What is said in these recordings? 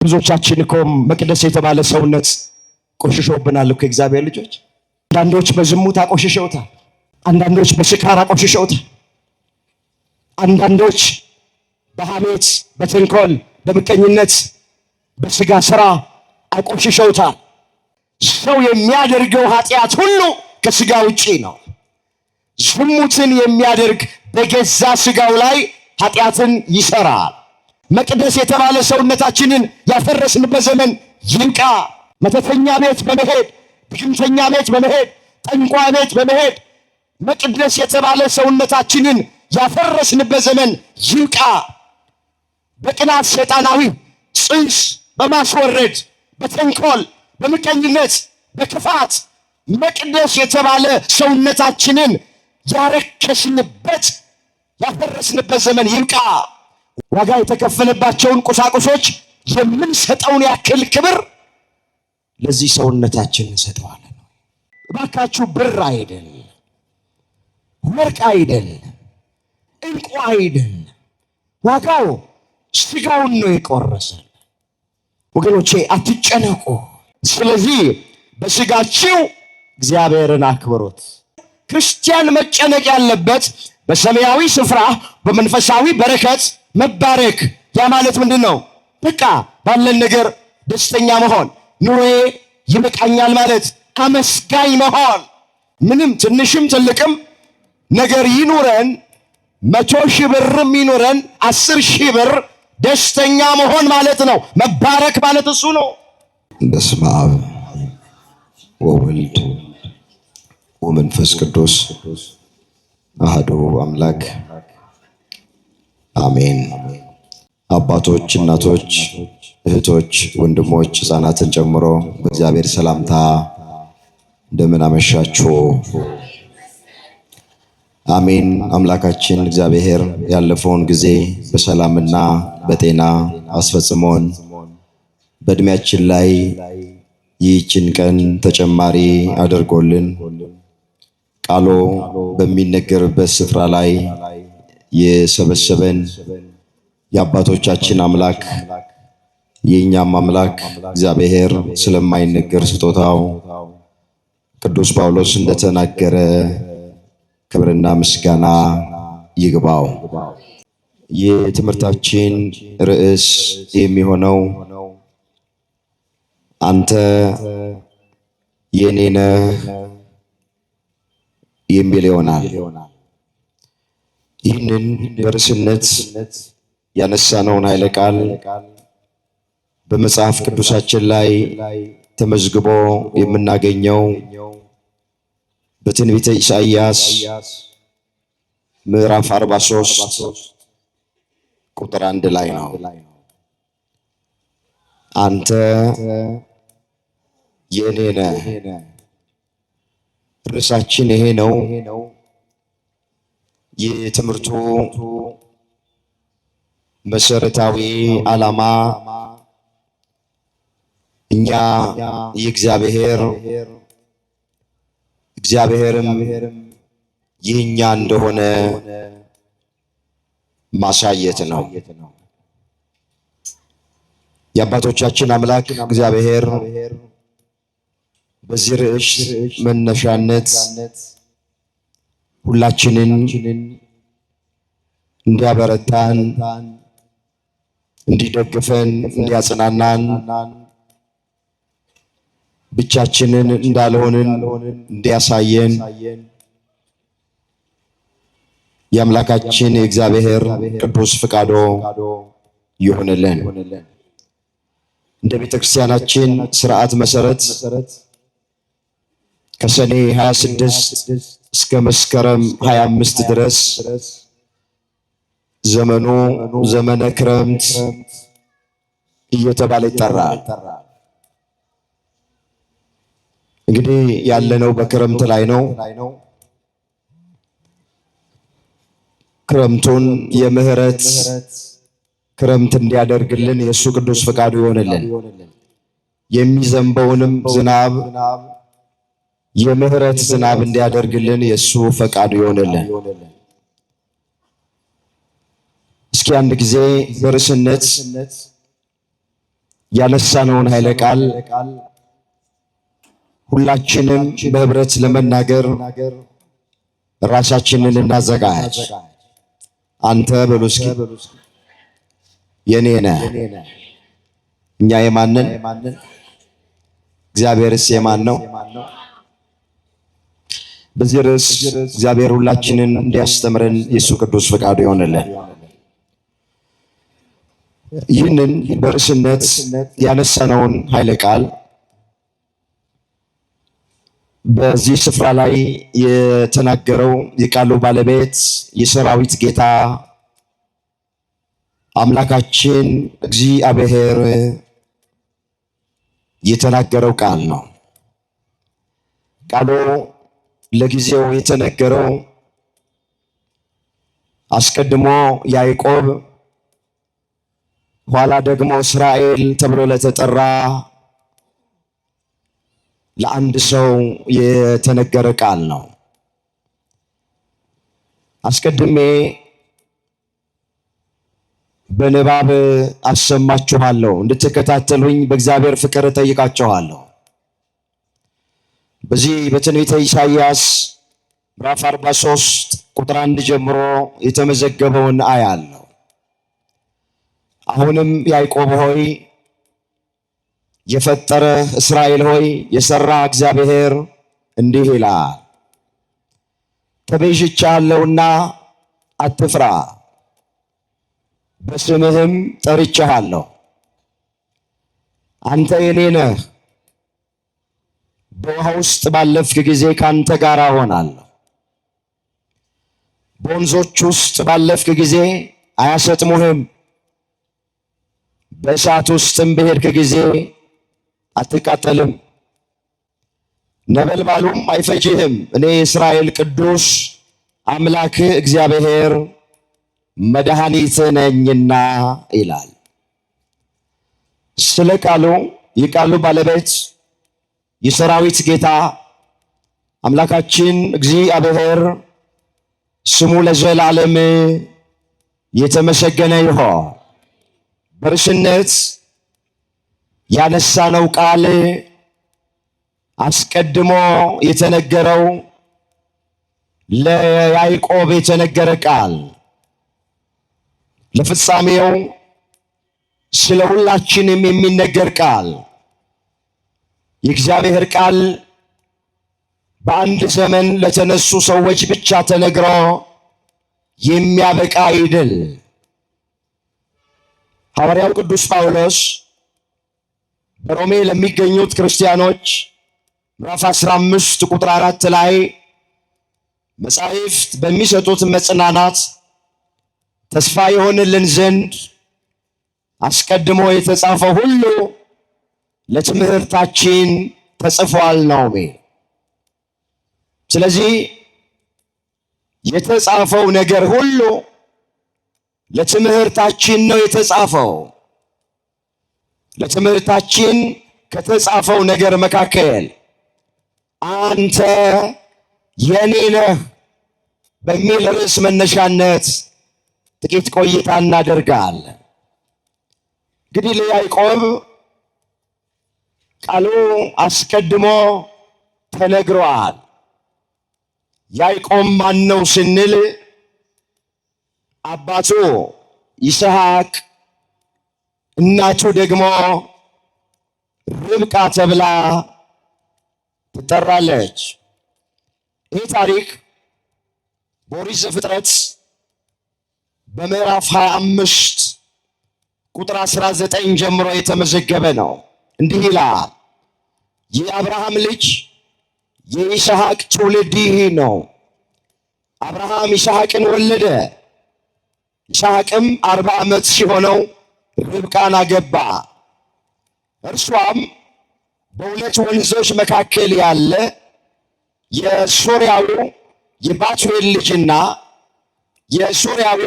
ብዙዎቻችን እኮ መቅደስ የተባለ ሰውነት ቆሽሾብናል እኮ እግዚአብሔር ልጆች። አንዳንዶች በዝሙት አቆሽሸውታል፣ አንዳንዶች በስካር አቆሽሸውታል፣ አንዳንዶች በሐሜት፣ በተንኮል፣ በምቀኝነት፣ በስጋ ስራ አቆሽሸውታል። ሰው የሚያደርገው ኃጢአት ሁሉ ከስጋ ውጪ ነው። ዝሙትን የሚያደርግ በገዛ ስጋው ላይ ኃጢአትን ይሰራል። መቅደስ የተባለ ሰውነታችንን ያፈረስንበት ዘመን ይንቃ። መተተኛ ቤት በመሄድ ድግምተኛ ቤት በመሄድ ጠንቋይ ቤት በመሄድ መቅደስ የተባለ ሰውነታችንን ያፈረስንበት ዘመን ይንቃ። በቅናት ሰይጣናዊ ጽንስ በማስወረድ በተንኮል በምቀኝነት በክፋት መቅደስ የተባለ ሰውነታችንን ያረከስንበት ያፈረስንበት ዘመን ይንቃ። ዋጋ የተከፈለባቸውን ቁሳቁሶች የምንሰጠውን ያክል ክብር ለዚህ ሰውነታችን እንሰጠዋለን። እባካችሁ ብር አይደል፣ ወርቅ አይደል፣ እንቁ አይደል፣ ዋጋው ስጋውን ነው የቆረሰን። ወገኖቼ አትጨነቁ። ስለዚህ በስጋችሁ እግዚአብሔርን አክብሩት። ክርስቲያን መጨነቅ ያለበት በሰማያዊ ስፍራ በመንፈሳዊ በረከት መባረክ። ያ ማለት ምንድን ነው? በቃ ባለን ነገር ደስተኛ መሆን፣ ኑሮዬ ይበቃኛል ማለት፣ አመስጋኝ መሆን። ምንም ትንሽም ትልቅም ነገር ይኑረን፣ 100,000 ብርም ይኑረን 10,000 ብር ደስተኛ መሆን ማለት ነው። መባረክ ማለት እሱ ነው። በስመ አብ ወወልድ ወመንፈስ ቅዱስ አሐዱ አምላክ አሜን። አባቶች፣ እናቶች፣ እህቶች፣ ወንድሞች፣ ሕፃናትን ጨምሮ በእግዚአብሔር ሰላምታ እንደምን አመሻችሁ? አሜን። አምላካችን እግዚአብሔር ያለፈውን ጊዜ በሰላምና በጤና አስፈጽሞን በእድሜያችን ላይ ይህችን ቀን ተጨማሪ አድርጎልን ቃሉ በሚነገርበት ስፍራ ላይ የሰበሰበን የአባቶቻችን አምላክ የእኛም አምላክ እግዚአብሔር ስለማይነገር ስጦታው ቅዱስ ጳውሎስ እንደተናገረ ክብርና ምስጋና ይግባው። የትምህርታችን ርዕስ የሚሆነው አንተ የኔ ነህ የሚል ይሆናል። ይህንን በርዕስነት ያነሳነውን ኃይለ ቃል በመጽሐፍ ቅዱሳችን ላይ ተመዝግቦ የምናገኘው በትንቢተ ኢሳይያስ ምዕራፍ 43 ቁጥር 1 ላይ ነው። አንተ የኔ ነህ። ርዕሳችን ይሄ ነው። የትምህርቱ መሰረታዊ ዓላማ እኛ የእግዚአብሔር እግዚአብሔርም የኛ እንደሆነ ማሳየት ነው። የአባቶቻችን አምላክ እግዚአብሔር በዚህ ርዕስ መነሻነት ሁላችንን እንዲያበረታን፣ እንዲደግፈን፣ እንዲያጽናናን፣ ብቻችንን እንዳልሆንን እንዲያሳየን የአምላካችን የእግዚአብሔር ቅዱስ ፍቃዶ ይሆንልን። እንደ ቤተክርስቲያናችን ሥርዓት መሰረት ከሰኔ 26 እስከ መስከረም 25 ድረስ ዘመኑ ዘመነ ክረምት እየተባለ ይጠራል። እንግዲህ ያለነው በክረምት ላይ ነው። ክረምቱን የምህረት ክረምት እንዲያደርግልን የእሱ ቅዱስ ፈቃዱ ይሆንልን። የሚዘንበውንም ዝናብ የምህረት ዝናብ እንዲያደርግልን የእሱ ፈቃዱ ይሆንልን። እስኪ አንድ ጊዜ በርዕስነት ያነሳነውን ኃይለ ቃል ሁላችንም በህብረት ለመናገር ራሳችንን እናዘጋጅ። አንተ በሉ እስኪ የኔ ነህ። እኛ የማንን? እግዚአብሔርስ የማን ነው? በዚህ ርዕስ እግዚአብሔር ሁላችንን እንዲያስተምረን የሱ ቅዱስ ፈቃዱ ይሆንልን። ይህንን በርዕስነት ያነሳነውን ኃይለ ቃል በዚህ ስፍራ ላይ የተናገረው የቃሉ ባለቤት የሰራዊት ጌታ አምላካችን እግዚአብሔር የተናገረው ቃል ነው። ቃሉ ለጊዜው የተነገረው አስቀድሞ ያዕቆብ ኋላ ደግሞ እስራኤል ተብሎ ለተጠራ ለአንድ ሰው የተነገረ ቃል ነው። አስቀድሜ በንባብ አሰማችኋለሁ፣ እንድትከታተሉኝ በእግዚአብሔር ፍቅር እጠይቃችኋለሁ። በዚህ በትንቢተ ኢሳይያስ ምዕራፍ 43 ቁጥር 1 ጀምሮ የተመዘገበውን አያለሁ። አሁንም ያዕቆብ ሆይ የፈጠረ እስራኤል ሆይ የሰራ እግዚአብሔር እንዲህ ይላል፣ ተቤዥቻለሁና አትፍራ፣ በስምህም ጠርቼሃለሁ። አንተ የኔ ነህ። በውሃ ውስጥ ባለፍክ ጊዜ ካንተ ጋር እሆናለሁ። በወንዞች ውስጥ ባለፍክ ጊዜ አያሰጥሙህም። በእሳት ውስጥም በሄድክ ጊዜ አትቃጠልም፣ ነበልባሉም አይፈጅህም። እኔ የእስራኤል ቅዱስ አምላክህ እግዚአብሔር መድኃኒት ነኝና ይላል። ስለ ቃሉ የቃሉ ባለቤት የሰራዊት ጌታ አምላካችን እግዚአብሔር ስሙ ለዘላለም የተመሰገነ ይሁን። በርዕስነት ያነሳነው ቃል አስቀድሞ የተነገረው ለያዕቆብ የተነገረ ቃል ለፍጻሜው ስለ ሁላችንም የሚነገር ቃል። የእግዚአብሔር ቃል በአንድ ዘመን ለተነሱ ሰዎች ብቻ ተነግሮ የሚያበቃ አይደል። ሐዋርያው ቅዱስ ጳውሎስ በሮሜ ለሚገኙት ክርስቲያኖች ምዕራፍ 15 ቁጥር 4 ላይ መጻሕፍት በሚሰጡት መጽናናት ተስፋ ይሆንልን ዘንድ አስቀድሞ የተጻፈው ሁሉ ለትምህርታችን ተጽፏል ነው። ስለዚህ የተጻፈው ነገር ሁሉ ለትምህርታችን ነው የተጻፈው። ለትምህርታችን ከተጻፈው ነገር መካከል አንተ የኔ ነህ በሚል ርዕስ መነሻነት ጥቂት ቆይታ እናደርጋለን። እንግዲህ ለያዕቆብ ቃሉ አስቀድሞ ተነግሯል። ያዕቆብ ማን ነው ስንል አባቱ ይስሐቅ እናቱ ደግሞ ርብቃ ተብላ ትጠራለች። ይህ ታሪክ በኦሪት ዘፍጥረት በምዕራፍ 25 ቁጥር 19 ጀምሮ የተመዘገበ ነው። እንዲህ ይላል፣ የአብርሃም ልጅ የይስሐቅ ትውልድ ይህ ነው። አብርሃም ይስሐቅን ወለደ። ይስሐቅም 40 ዓመት ሲሆነው ርብቃን አገባ። እርሷም በሁለት ወንዞች መካከል ያለ የሶርያው የባቱኤል ልጅና የሶርያው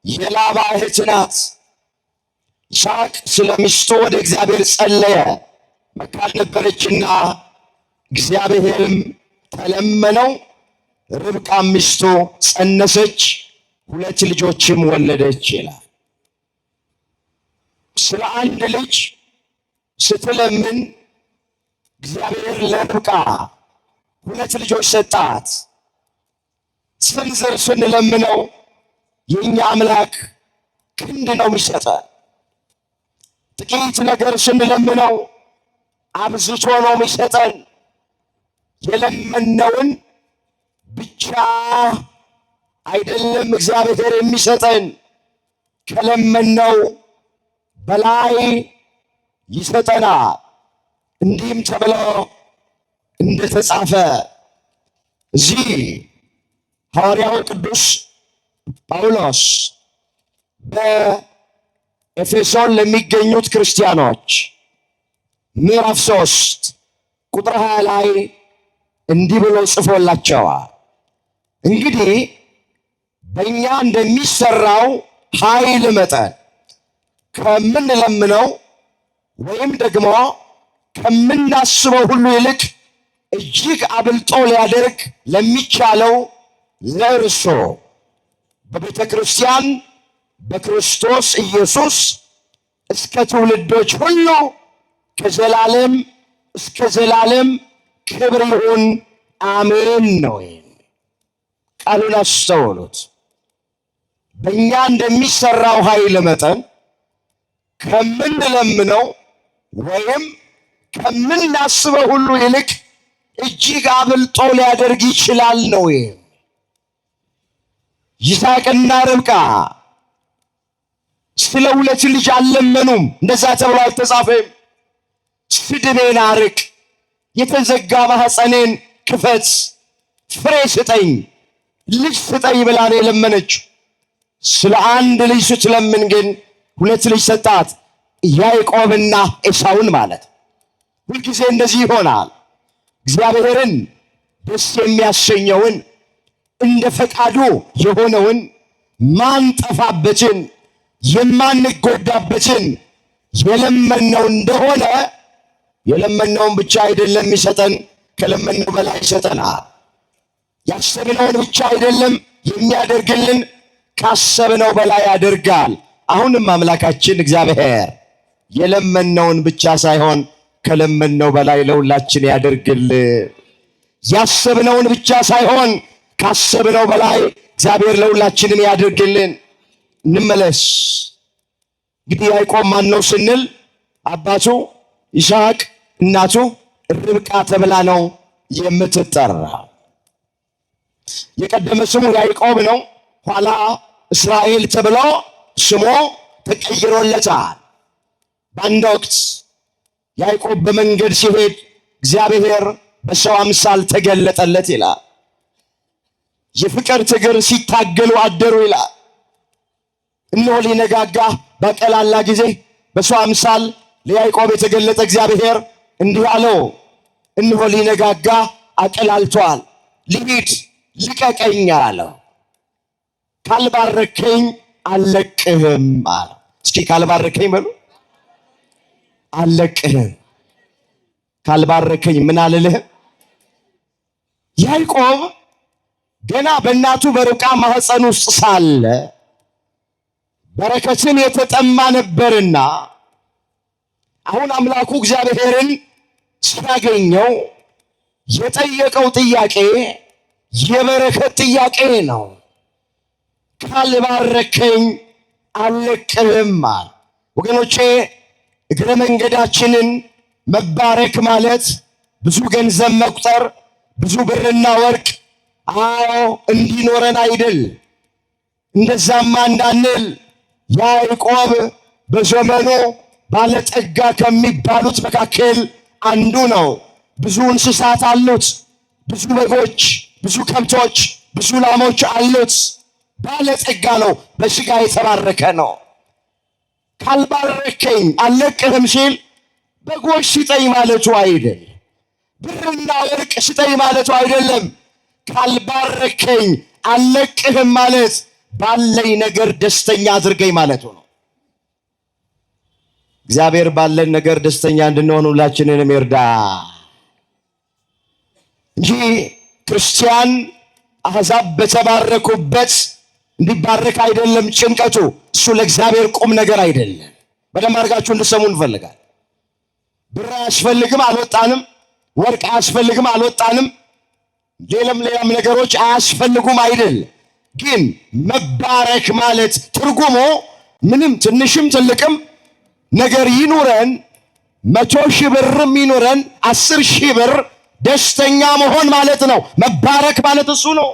የላባ እህት ናት። ይስሐቅ ስለ ሚስቱ ወደ እግዚአብሔር ጸለየ፣ መካን ነበረችና እግዚአብሔርም ተለመነው። ርብቃ ሚስቱ ጸነሰች፣ 2 ልጆችም ወለደች ይላል። ስለ አንድ ልጅ ስትለምን እግዚአብሔር ለርብቃ 2 ልጆች ሰጣት። ስንዝር ስንለምነው የኛ አምላክ ክንድ ነው የሚሰጠን። ጥቂት ነገር ስንለምነው አብዝቶ ነው የሚሰጠን። የለመነውን ብቻ አይደለም እግዚአብሔር የሚሰጠን፣ ከለመነው በላይ ይሰጠናል። እንዲህም ተብሎ እንደተጻፈ እዚህ ሐዋርያው ቅዱስ ጳውሎስ በኤፌሶን ለሚገኙት ክርስቲያኖች ምዕራፍ 3 ቁጥር 20 ላይ እንዲህ ብሎ ጽፎላቸዋል። እንግዲህ በእኛ እንደሚሰራው ኃይል መጠን ከምንለምነው ወይም ደግሞ ከምናስበው ሁሉ ይልቅ እጅግ አብልጦ ሊያደርግ ለሚቻለው ለእርሱ በቤተ ክርስቲያን በክርስቶስ ኢየሱስ እስከ ትውልዶች ሁሉ ከዘላለም እስከ ዘላለም ክብር ይሁን አሜን ነው። ቃሉን አስተውሉት። በእኛ እንደሚሰራው ኃይል መጠን ከምንለምነው ወይም ከምናስበው ሁሉ ይልቅ እጅግ አብልጦ ሊያደርግ ይችላል ነው። ይስሐቅና ርብቃ ስለ 2 ልጅ አልለመኑም። እንደዛ ተብሎ አልተጻፈም። ስድቤን አርቅ፣ የተዘጋ ማኅፀኔን ክፈት፣ ፍሬ ስጠኝ፣ ልጅ ስጠኝ ብላ ነው የለመነችው። ስለ 1 ልጅ ስትለምን ግን 2 ልጅ ሰጣት፣ ያዕቆብና ኤሳውን ማለት። ሁልጊዜ እንደዚህ ይሆናል። እግዚአብሔርን ደስ የሚያሰኘውን እንደ ፈቃዱ የሆነውን ማንጠፋበትን የማንጎዳበትን የለመነው እንደሆነ የለመነውን ብቻ አይደለም ይሰጠን፣ ከለመነው በላይ ይሰጠናል። ያሰብነውን ብቻ አይደለም የሚያደርግልን፣ ካሰብነው በላይ ያደርጋል። አሁንም አምላካችን እግዚአብሔር የለመነውን ብቻ ሳይሆን ከለመነው በላይ ለሁላችን ያደርግልን። ያሰብነውን ብቻ ሳይሆን ካሰብነው በላይ እግዚአብሔር ለሁላችንም ያደርግልን። እንመለስ። እንግዲህ ያዕቆብ ማን ነው ስንል አባቱ ይስሐቅ፣ እናቱ ርብቃ ተብላ ነው የምትጠራ። የቀደመ ስሙ ያዕቆብ ነው። ኋላ እስራኤል ተብሎ ስሙ ተቀይሮለታል። በአንድ ወቅት ያዕቆብ በመንገድ ሲሄድ እግዚአብሔር በሰው አምሳል ተገለጠለት ይላል። የፍቅር ትግር ሲታገሉ አደሩ ይላል። እነሆ ሊነጋጋ በቀላላ ጊዜ በሰው አምሳል ለያዕቆብ የተገለጠ እግዚአብሔር እንዲህ አለው፣ እነሆ ሊነጋጋ አቀላልቷል፣ ልሂድ ልቀቀኝ አለው። ካልባረከኝ አልለቅህም አለው። እስኪ ካልባረከኝ በሉ። አልለቅህም። ካልባረከኝ ምን አልልህም። ያዕቆብ ገና በእናቱ በርብቃ ማኅፀን ውስጥ ሳለ በረከትን የተጠማ ነበርና አሁን አምላኩ እግዚአብሔርን ሲያገኘው የጠየቀው ጥያቄ የበረከት ጥያቄ ነው። ካልባረከኝ አልለቅህም አለ። ወገኖቼ እግረ መንገዳችንን መባረክ ማለት ብዙ ገንዘብ መቁጠር፣ ብዙ ብርና ወርቅ እንዲኖረን አይደል። እንደዛማ እንዳንል ያዕቆብ በዘመኑ ባለጠጋ ከሚባሉት መካከል አንዱ ነው። ብዙ እንስሳት አሉት፣ ብዙ በጎች፣ ብዙ ከብቶች፣ ብዙ ላሞች አሉት። ባለጠጋ ነው፣ በስጋ የተባረከ ነው። ካልባረከኝ አልለቅህም ሲል በጎች ስጠኝ ማለቱ አይደል፣ ብርና ወርቅ ስጠኝ ማለቱ አይደለም። ካልባረከኝ አልለቅህም ማለት ባለኝ ነገር ደስተኛ አድርገኝ ማለቱ ነው። እግዚአብሔር ባለን ነገር ደስተኛ እንድንሆን ሁላችንንም ይርዳ እንጂ ክርስቲያን አሕዛብ በተባረኩበት እንዲባረክ አይደለም ጭንቀቱ። እሱ ለእግዚአብሔር ቁም ነገር አይደለም። በደንብ አድርጋችሁ እንድሰሙ እንፈልጋለን። ብር አያስፈልግም አልወጣንም፣ ወርቅ አያስፈልግም አልወጣንም፣ ሌላም ነገሮች አያስፈልጉም አይደል? ግን መባረክ ማለት ትርጉሙ ምንም ትንሽም ትልቅም ነገር ይኑረን፣ 100,000 ብርም ይኑረን፣ 10,000 ብር ደስተኛ መሆን ማለት ነው። መባረክ ማለት እሱ ነው።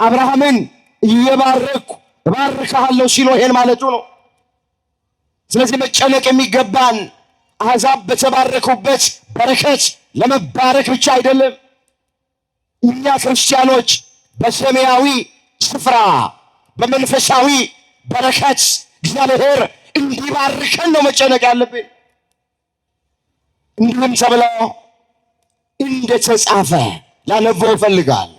አብርሃምን እየባረኩ እባርክሃለሁ ሲለው ይሄን ማለቱ ነው። ስለዚህ መጨነቅ የሚገባን አሕዛብ በተባረኩበት በረከት ለመባረክ ብቻ አይደለም። እኛ ክርስቲያኖች በሰማያዊ ስፍራ በመንፈሳዊ በረከት እግዚአብሔር እንዲባርከን ነው መጨነቅ ያለብን። እንዲህም ተብሎ እንደተጻፈ ላነበው እፈልጋለሁ።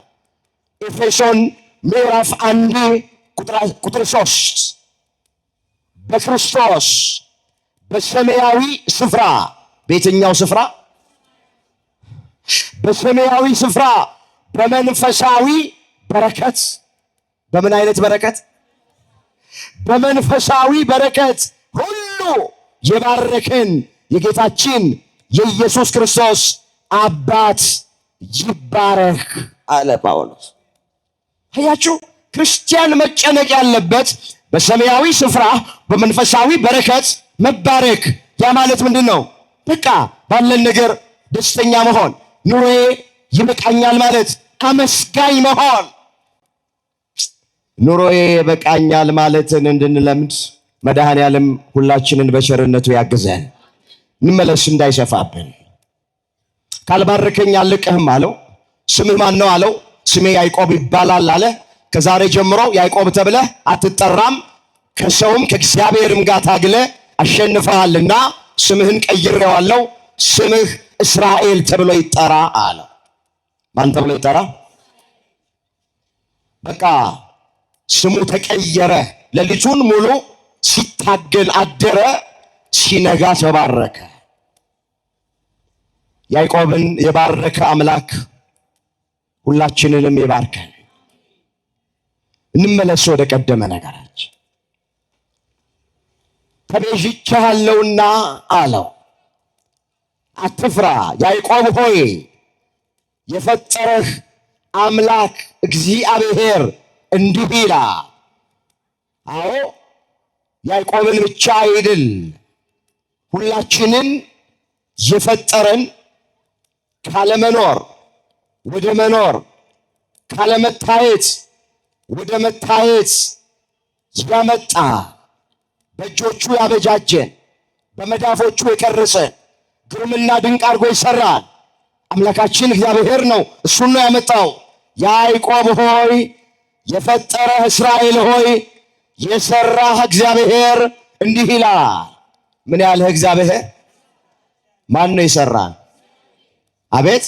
ኤፌሶን ምዕራፍ 1 ቁጥር 3 በክርስቶስ በሰማያዊ ስፍራ፣ በየትኛው ስፍራ? በሰማያዊ ስፍራ በመንፈሳዊ በረከት። በምን አይነት በረከት? በመንፈሳዊ በረከት ሁሉ የባረከን የጌታችን የኢየሱስ ክርስቶስ አባት ይባረክ አለ ጳውሎስ። አያችሁ፣ ክርስቲያን መጨነቅ ያለበት በሰማያዊ ስፍራ በመንፈሳዊ በረከት መባረክ። ያ ማለት ምንድን ነው? በቃ ባለን ነገር ደስተኛ መሆን፣ ኑሮዬ ይበቃኛል ማለት፣ አመስጋኝ መሆን። ኑሮዬ ይበቃኛል ማለትን እንድንለምድ መድኃኔዓለም ሁላችንን በቸርነቱ ያግዘን። እንመለስ እንዳይሰፋብን። ካልባረከኝ አልቅህም አለው። ስምህ ማን ነው አለው። ስሜ ያዕቆብ ይባላል አለ። ከዛሬ ጀምሮ ያዕቆብ ተብለህ አትጠራም፣ ከሰውም ከእግዚአብሔርም ጋር ታግለህ አሸንፈሃልና ስምህን ቀይሬዋለሁ፣ ስምህ እስራኤል ተብሎ ይጠራ አለ። ማን ተብሎ ይጠራ? በቃ ስሙ ተቀየረ። ሌሊቱን ሙሉ ሲታገል አደረ፣ ሲነጋ ተባረከ። ያዕቆብን የባረከ አምላክ ሁላችንንም ይባርከን። እንመለስ ወደ ቀደመ ነገራችን። ተቤዥቼሃለሁና አለው፣ አትፍራ ያዕቆብ ሆይ የፈጠረህ አምላክ እግዚአብሔር እንዲህ ይላል። አዎ ያዕቆብን ብቻ አይደል፣ ሁላችንን የፈጠረን ካለመኖር ወደ መኖር፣ ካለመታየት ወደ መታየት ያመጣ፣ በእጆቹ ያበጃጀን፣ በመዳፎቹ የቀረጸን፣ ግሩምና ድንቅ አድርጎ ይሰራል አምላካችን እግዚአብሔር ነው። እሱን ነው ያመጣው። ያዕቆብ ሆይ የፈጠረህ እስራኤል ሆይ የሰራህ እግዚአብሔር እንዲህ ይላል። ምን ያለህ እግዚአብሔር? ማን ነው የሰራን? አቤት!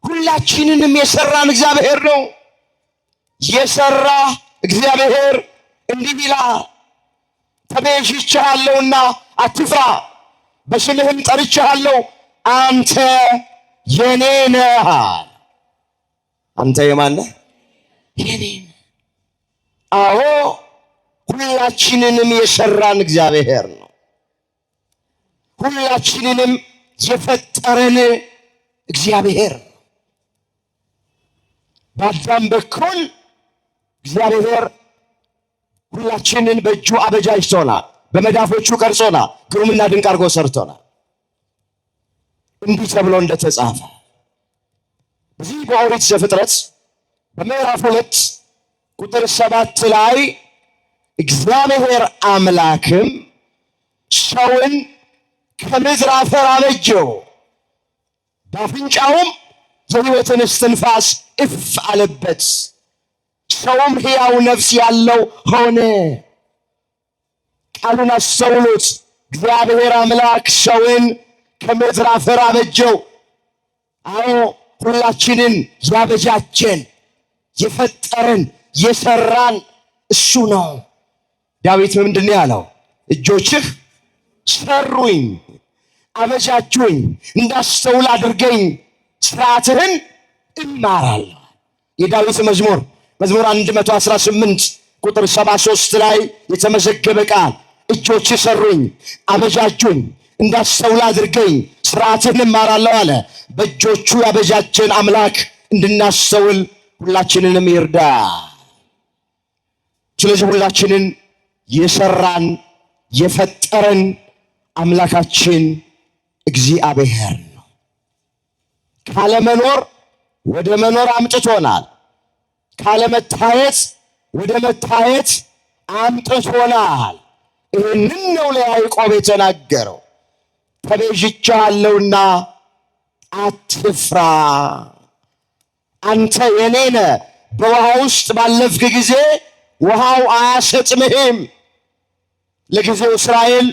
ሁላችንንም የሰራን እግዚአብሔር ነው። የሰራህ እግዚአብሔር እንዲህ ይላል፣ ተቤዥቼሃለሁና አትፍራ፣ በስምህም ጠርቼሃለሁ፣ አንተ የኔ ነህ። አንተ የማን ነህ? የኔ ነህ። አዎ ሁላችንንም የሰራን እግዚአብሔር ነው። ሁላችንንም የፈጠረን እግዚአብሔር ነው። በአዳም በኩል እግዚአብሔር ሁላችንን በእጁ አበጃጅቶናል፣ በመዳፎቹ ቀርጾናል፣ ግሩምና ድንቅ አድርጎ ሰርቶናል። እንዲህ ተብሎ እንደተጻፈ በዚህ በኦሪት ዘፍጥረት በምዕራፍ 2 ቁጥር 7 ላይ እግዚአብሔር አምላክም ሰውን ከምድር አፈር አበጀው፣ በአፍንጫውም የሕይወትን እስትንፋስ እፍ አለበት፣ ሰውም ሕያው ነፍስ ያለው ሆነ። ቃሉን አስተውሉት። እግዚአብሔር አምላክ ሰውን ከምድር አፈር አበጀው። አዎ ሁላችንን ያበጃጀን፣ የፈጠረን፣ የሰራን እሱ ነው። ዳዊት ምንድን ነው ያለው? እጆችህ ሰሩኝ፣ አበጃጁኝ፣ እንዳስተውል አድርገኝ፣ ሥርዓትህን እማራለሁ። የዳዊት መዝሙር 118 ቁጥር 73 ላይ የተመዘገበ ቃል። እጆችህ ሰሩኝ፣ አበጃጁኝ፣ እንዳስተውል አድርገኝ፣ ሥርዓትህን እማራለሁ አለ። በእጆቹ ያበጃጀን አምላክ እንድናስተውል ሁላችንንም ይርዳ። ስለዚህ ሁላችንን የሰራን የፈጠረን አምላካችን እግዚአብሔር ነው። ካለመኖር ወደ መኖር አምጥቶናል። ካለመታየት ወደ መታየት አምጥቶናል። ይህንን ነው ለያዕቆብ የተናገረው። ተቤዥቼሃለሁና አትፍራ፣ አንተ የኔ ነህ። በውሃ ውስጥ ባለፍክ ጊዜ ውሃው አያሰጥምህም። ለጊዜው እስራኤል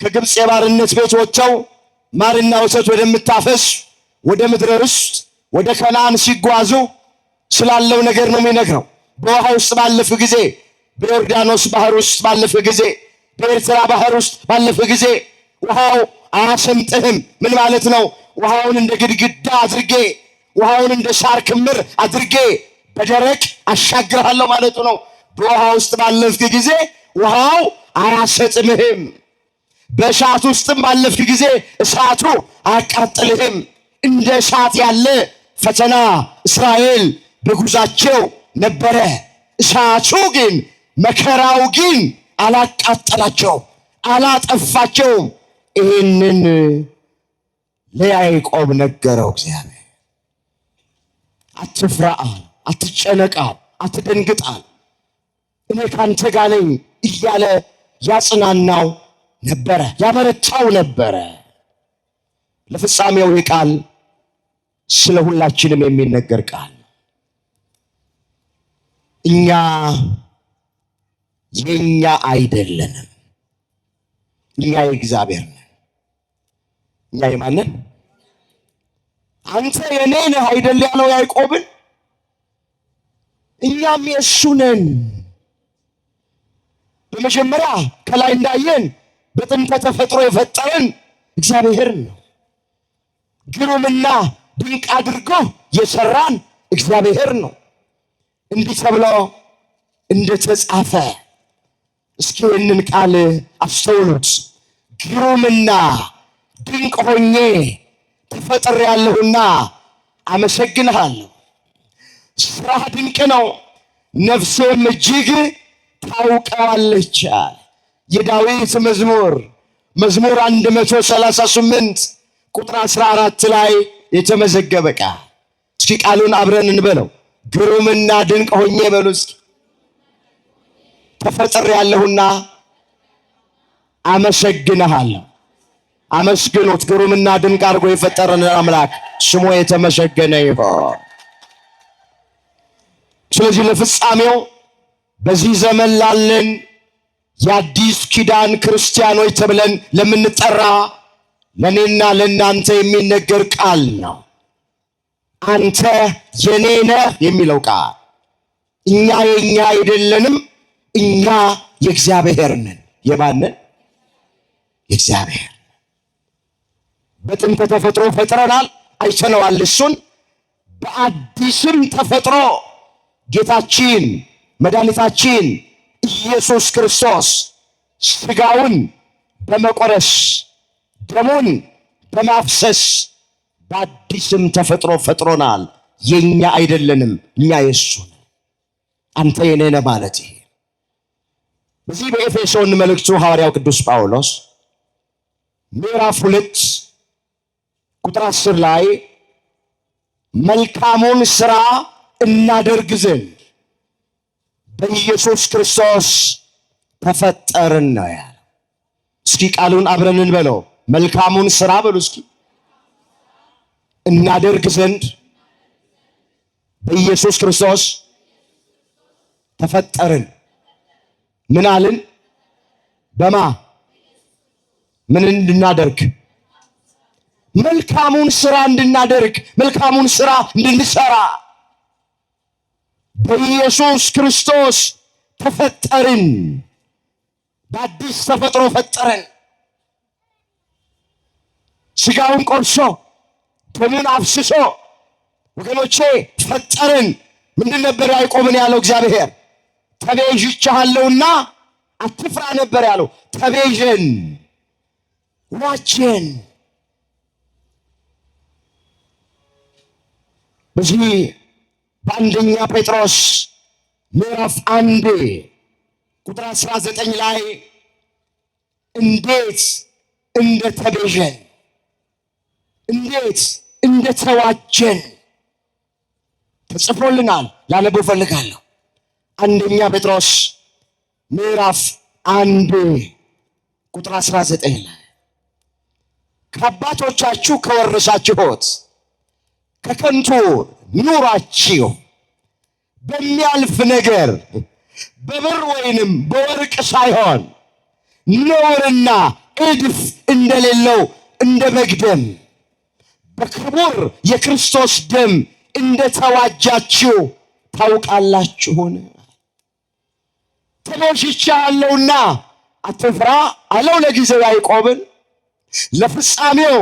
ከግብፅ የባርነት ቤት ወጥተው ማርና ወተት ወደምታፈስ ወደ ምድረ ርስት ወደ ከነዓን ሲጓዙ ስላለው ነገር ነው የሚነግረው። በውሃ ውስጥ ባለፍ ጊዜ፣ በዮርዳኖስ ባህር ውስጥ ባለፍ ጊዜ፣ በኤርትራ ባህር ውስጥ ባለፍ ጊዜ ውሃው አያሰምጥህም። ምን ማለት ነው? ውሃውን እንደ ግድግዳ አድርጌ፣ ውሃውን እንደ ሳር ክምር አድርጌ በደረቅ አሻግርሃለሁ ማለቱ ነው። በውሃ ውስጥ ባለፍክ ጊዜ ውሃው አያሰጥምህም። በእሳት ውስጥም ባለፍክ ጊዜ እሳቱ አያቃጥልህም። እንደ እሳት ያለ ፈተና እስራኤል በጉዟቸው ነበረ። እሳቱ ግን መከራው ግን አላቃጠላቸው፣ አላጠፋቸውም። ይህንን ለያዕቆብ ነገረው እግዚአብሔር። አትፍራ፣ አትጨነቅ፣ አትደንግጥ፣ እኔ ካንተ ጋር ነኝ እያለ ያጽናናው ነበረ፣ ያበረታው ነበረ። ለፍጻሜው ይህ ቃል ስለ ሁላችንም የሚነገር ቃል። እኛ የኛ አይደለንም፣ እኛ የእግዚአብሔር ነን። እኛ የማንን? አንተ የኔ ነህ አይደል ያለው ያዕቆብን። እኛም የእሱ ነን። በመጀመሪያ ከላይ እንዳየን በጥንተ ተፈጥሮ የፈጠረን እግዚአብሔር ነው። ግሩምና ድንቅ አድርጎ የሰራን እግዚአብሔር ነው። እንዲህ ተብሎ እንደተጻፈ እስኪ ይህንን ቃል አስተውሉት። ግሩምና ድንቅ ሆኜ ተፈጥሬአለሁና አመሰግንሃለሁ። ስራህ ድንቅ ነው፣ ነፍሴም እጅግ ታውቀዋለች። የዳዊት መዝሙር 138 ቁጥር 14 ላይ የተመዘገበ ቃል። እስኪ ቃሉን አብረን እንበለው። ግሩምና ድንቅ ሆኜ በሉ እስኪ። ተፈጥሬአለሁና አመሰግንሃለሁ። አመስግኑት። ግሩምና ድንቅ አድርጎ የፈጠረን አምላክ ስሙ የተመሰገነ ይሁን። ስለዚህ ለፍጻሜው በዚህ ዘመን ላለን የአዲስ ኪዳን ክርስቲያኖች ተብለን ለምንጠራ ለእኔና ለእናንተ የሚነገር ቃል ነው። አንተ የኔ ነህ የሚለው ቃል። እኛ የኛ አይደለንም፣ እኛ የእግዚአብሔር ነን። የማንን? የእግዚአብሔር። በጥንተ ተፈጥሮ ፈጥረናል፣ አይተነዋል እሱን። በአዲስም ተፈጥሮ ጌታችን መድኃኒታችን ኢየሱስ ክርስቶስ ሥጋውን በመቆረስ ደሙን በማፍሰስ በአዲስም ተፈጥሮ ፈጥሮናል። የኛ አይደለንም፣ እኛ የሱ ነን። አንተ የኔ ነህ ማለት ይሄ። በዚህ በኤፌሶን መልእክቱ ሐዋርያው ቅዱስ ጳውሎስ ምዕራፍ 2 ቁጥር 10 ላይ መልካሙን ሥራ እናደርግ ዘንድ በኢየሱስ ክርስቶስ ተፈጠርን ነው ያለው። እስኪ ቃሉን አብረን እንበለው። መልካሙን ሥራ በሉ እስኪ። እናደርግ ዘንድ በኢየሱስ ክርስቶስ ተፈጠርን። ምን አልን? በማ ምን እንድናደርግ? መልካሙን ሥራ እንድናደርግ፣ መልካሙን ሥራ እንድንሰራ በኢየሱስ ክርስቶስ ተፈጠርን። በአዲስ ተፈጥሮ ፈጠረን። ሥጋውን ቆርሶ ደሙን አፍስሶ ወገኖቼ ፈጠረን። ምንድን ነበር ያዕቆብን ያለው እግዚአብሔር? ተቤዥቼሃለሁና አትፍራ ነበር ያለው። ተቤዥን። ዋጀን። በዚህ በአንደኛ ጴጥሮስ ምዕራፍ 1 ቁጥር 19 ላይ እንዴት እንደተቤዠን እንዴት እንደተዋጀን ተጽፎልናል። ላነበው ፈልጋለሁ። አንደኛ ጴጥሮስ ምዕራፍ 1 ቁጥር 19 ላይ ከአባቶቻችሁ ከወረሳችሁት ከከንቱ ኑሯችሁ በሚያልፍ ነገር በብር ወይንም በወርቅ ሳይሆን ነውርና እድፍ እንደሌለው እንደ በግ ደም በክቡር የክርስቶስ ደም እንደተዋጃችሁ ታውቃላችሁን? ተቤዥቼሃለሁና አትፍራ አለው ለጊዜው ያዕቆብን። ለፍጻሜው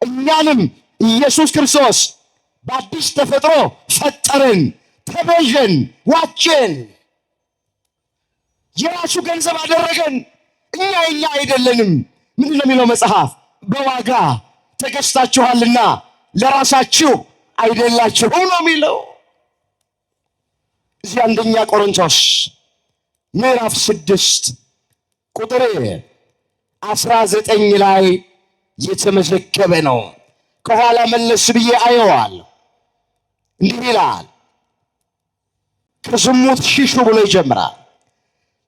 እኛንም ኢየሱስ ክርስቶስ በአዲስ ተፈጥሮ ፈጠረን፣ ተቤዠን፣ ዋጀን፣ የራሱ ገንዘብ አደረገን። እኛ አይደለንም። ምንድን ነው የሚለው መጽሐፍ? በዋጋ ተገዝታችኋልና ለራሳችሁ አይደላችሁም ነው የሚለው። እዚህ አንደኛ ቆሮንቶስ ምዕራፍ 6 ቁጥር 19 ላይ የተመዘገበ ነው። ከኋላ መለስ ብዬ አየዋል። እንዲህ ይላል፣ ከዝሙት ሽሹ ብሎ ይጀምራል።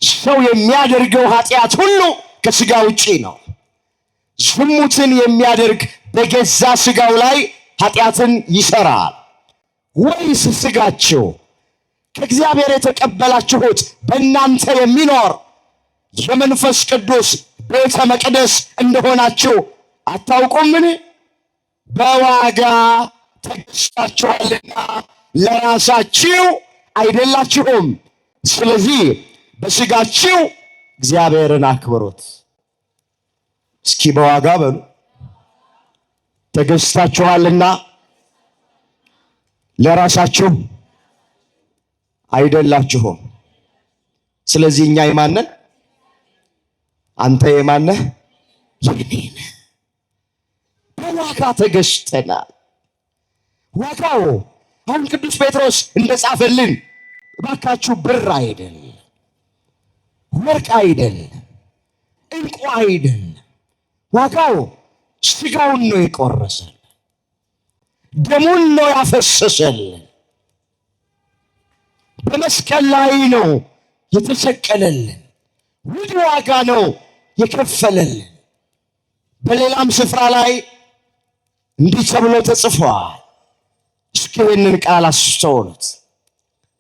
ሰው የሚያደርገው ኃጢአት ሁሉ ከሥጋ ውጪ ነው። ዝሙትን የሚያደርግ በገዛ ሥጋው ላይ ኃጢአትን ይሠራል። ወይስ ሥጋችሁ ከእግዚአብሔር የተቀበላችሁት በእናንተ የሚኖር የመንፈስ ቅዱስ ቤተ መቅደስ እንደሆናችሁ አታውቁምን? በዋጋ ተገዝታችኋልና ለራሳችሁ አይደላችሁም። ስለዚህ በሥጋችሁ እግዚአብሔርን አክብሩት። እስኪ በዋጋ በሉ። ተገዝታችኋልና ለራሳችሁ አይደላችሁም። ስለዚህ እኛ የማነን? አንተ የማነህ? የኔ ነህ። በዋጋ ተገዝተናል። ዋጋው አሁን ቅዱስ ጴጥሮስ እንደጻፈልን እባካችሁ ብር አይደል፣ ወርቅ አይደል፣ ዕንቁ አይደል። ዋጋው ሥጋውን ነው የቆረሰልን፣ ደሙን ነው ያፈሰሰልን፣ በመስቀል ላይ ነው የተሰቀለልን፣ ውድ ዋጋ ነው የከፈለልን። በሌላም ስፍራ ላይ እንዲህ ተብሎ ተጽፏል። እስኪ ይህንን ቃል አስተውሉት።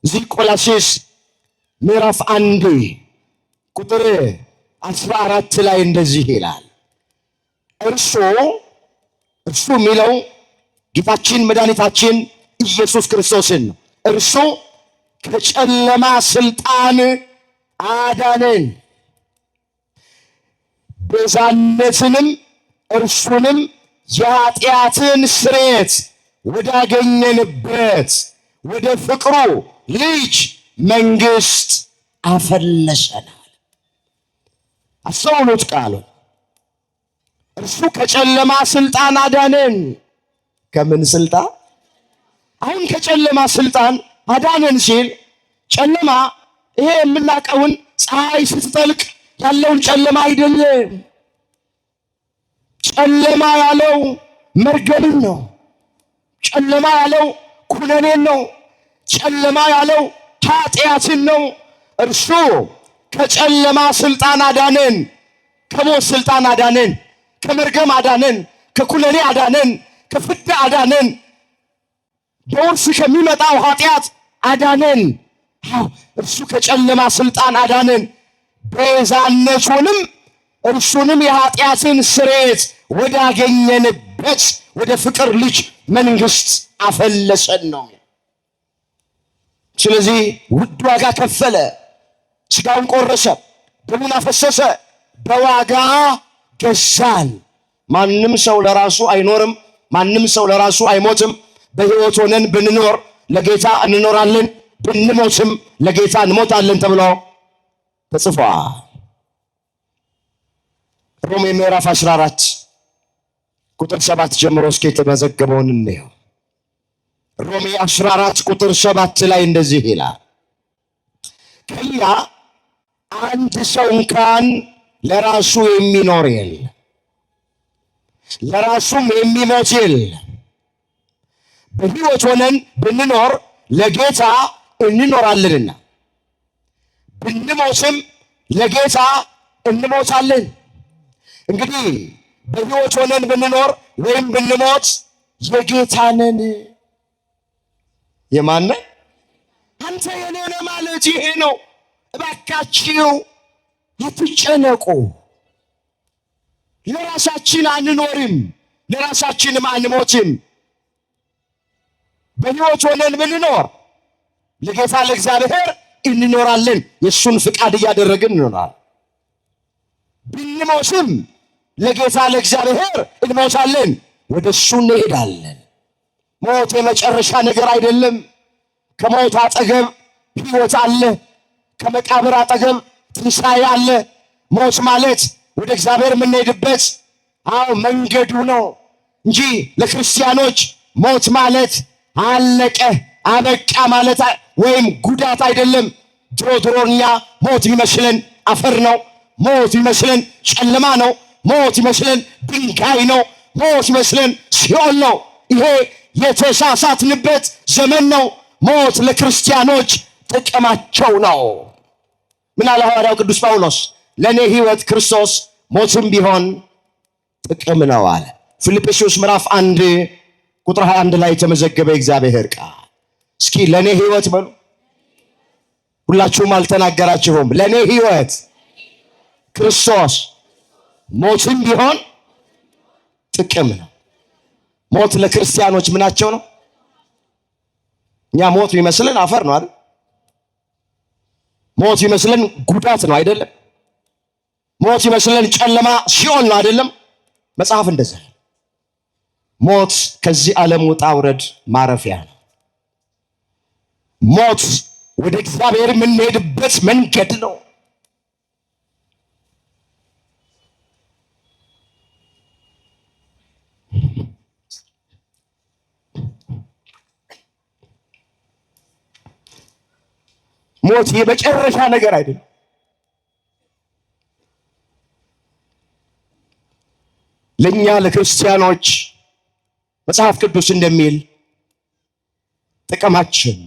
እዚህ ቆላስይስ ምዕራፍ 1 ቁጥር 14 ላይ እንደዚህ ይላል። እርሱ የሚለው ጌታችን መድኃኒታችን ኢየሱስ ክርስቶስን ነው። እርሱ ከጨለማ ስልጣን አዳነን፣ ቤዛነትንም እርሱንም የኃጢአትን ስርየት ወዳገኘንበት ወደ ፍቅሩ ልጅ መንግሥት አፈለሰናል። አስተውሉት ቃሉን። እርሱ ከጨለማ ስልጣን አዳነን። ከምን ስልጣን? አሁን ከጨለማ ስልጣን አዳነን ሲል ጨለማ ይሄ የምናውቀውን ፀሐይ ስትጠልቅ ያለውን ጨለማ አይደለም። ጨለማ ያለው መርገምን ነው። ጨለማ ያለው ኩነኔን ነው። ጨለማ ያለው ኃጢአትን ነው። እርሱ ከጨለማ ስልጣን አዳነን፣ ከሞት ስልጣን አዳነን፣ ከመርገም አዳነን፣ ከኩነኔ አዳነን፣ ከፍዳ አዳነን፣ በውርስ ከሚመጣው ኃጢአት አዳነን። እርሱ ከጨለማ ስልጣን አዳነን፣ ቤዛነቱንም እርሱንም የኃጢአትን ስርየት ወዳገኘንበት ወደ ፍቅር ልጅ መንግሥት አፈለሰን ነው። ስለዚህ ውድ ዋጋ ከፈለ፣ ሥጋውን ቆረሰ፣ ደሙን አፈሰሰ፣ በዋጋ ገዛን። ማንም ሰው ለራሱ አይኖርም። ማንም ሰው ለራሱ አይሞትም። በሕይወት ሆነን ብንኖር ለጌታ እንኖራለን፣ ብንሞትም ለጌታ እንሞታለን ተብሎ ተጽፏል። ሮሜ ምዕራፍ 14 ቁጥር 7 ጀምሮ እስኪ የተመዘገበውን እንየው። ሮሜ 14 ቁጥር 7 ላይ እንደዚህ ይላል፣ ከኛ አንድ ሰው እንኳን ለራሱ የሚኖር የለም፣ ለራሱም የሚሞት የለም። በሕይወት ሆነን ብንኖር ለጌታ እንኖራለንና ብንሞትም ለጌታ እንሞታለን። እንግዲህ በሕይወት ሆነን ብንኖር ወይም ብንሞት የጌታ ነን። የማን ነን? አንተ የኔ ነህ ማለት ይሄ ነው። እባካችሁ አትጨነቁ። ለራሳችን አንኖርም፣ ለራሳችንም አንሞትም። በሕይወት ሆነን ብንኖር ለጌታ ለእግዚአብሔር እንኖራለን። የእሱን ፍቃድ እያደረግን እንኖራለን። ብንሞትም ለጌታ ለእግዚአብሔር እንሞታለን፣ ወደ እሱ እንሄዳለን። ሞት የመጨረሻ ነገር አይደለም። ከሞት አጠገብ ሕይወት አለ። ከመቃብር አጠገብ ትንሣኤ አለ። ሞት ማለት ወደ እግዚአብሔር የምንሄድበት መንገዱ ነው እንጂ ለክርስቲያኖች ሞት ማለት አለቀ አበቃ ማለት ወይም ጉዳት አይደለም። ድሮ እኛ ሞት ይመስለን አፈር ነው። ሞት ይመስለን ጨለማ ነው። ሞት ይመስለን ድንጋይ ነው። ሞት ይመስለን ሲኦል ነው። ይሄ የተሳሳትንበት ዘመን ነው። ሞት ለክርስቲያኖች ጥቅማቸው ነው። ምን አለ ሐዋርያው ቅዱስ ጳውሎስ? ለእኔ ሕይወት ክርስቶስ ሞትም ቢሆን ጥቅም ነው አለ። ፊልጵስዩስ ምዕራፍ 1 ቁጥር 21 ላይ የተመዘገበ እግዚአብሔር ቃል። እስኪ ለእኔ ሕይወት በሉ። ሁላችሁም አልተናገራችሁም። ለእኔ ሕይወት ክርስቶስ ሞትም ቢሆን ጥቅም ነው። ሞት ለክርስቲያኖች ምናቸው ነው? እኛ ሞት ይመስለን አፈር ነው አይደል? ሞት ይመስለን ጉዳት ነው አይደለም? ሞት ይመስለን ጨለማ ሲኦል ነው አይደለም? መጽሐፍ እንደዛ ሞት ከዚህ ዓለም ውጣ ውረድ ማረፊያ ነው። ሞት ወደ እግዚአብሔር የምንሄድበት መንገድ ነው። ሞት የመጨረሻ ነገር አይደለም። ለኛ ለክርስቲያኖች መጽሐፍ ቅዱስ እንደሚል ጥቅማችን።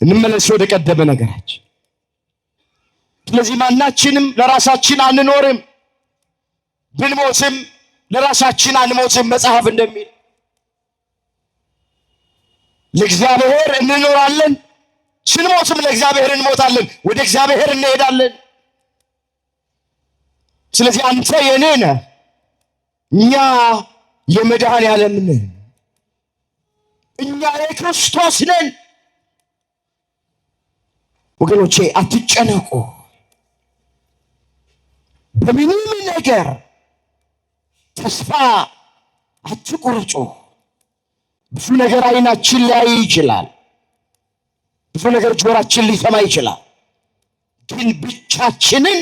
እንመለስ ወደ ቀደመ ነገራችን። ስለዚህ ማናችንም ለራሳችን አንኖርም፣ ብንሞትም ለራሳችን አንሞትም። መጽሐፍ እንደሚል ለእግዚአብሔር እንኖራለን፣ ስንሞትም ለእግዚአብሔር እንሞታለን፣ ወደ እግዚአብሔር እንሄዳለን። ስለዚህ አንተ የኔ ነህ፣ እኛ የመድኃኔዓለም ነን፣ እኛ የክርስቶስ ነን። ወገኖቼ አትጨነቁ፣ በምንም ነገር ተስፋ አትቁረጡ። ብዙ ነገር አይናችን ሊያይ ይችላል፣ ብዙ ነገር ጆሮአችን ሊሰማ ይችላል፣ ግን ብቻችንን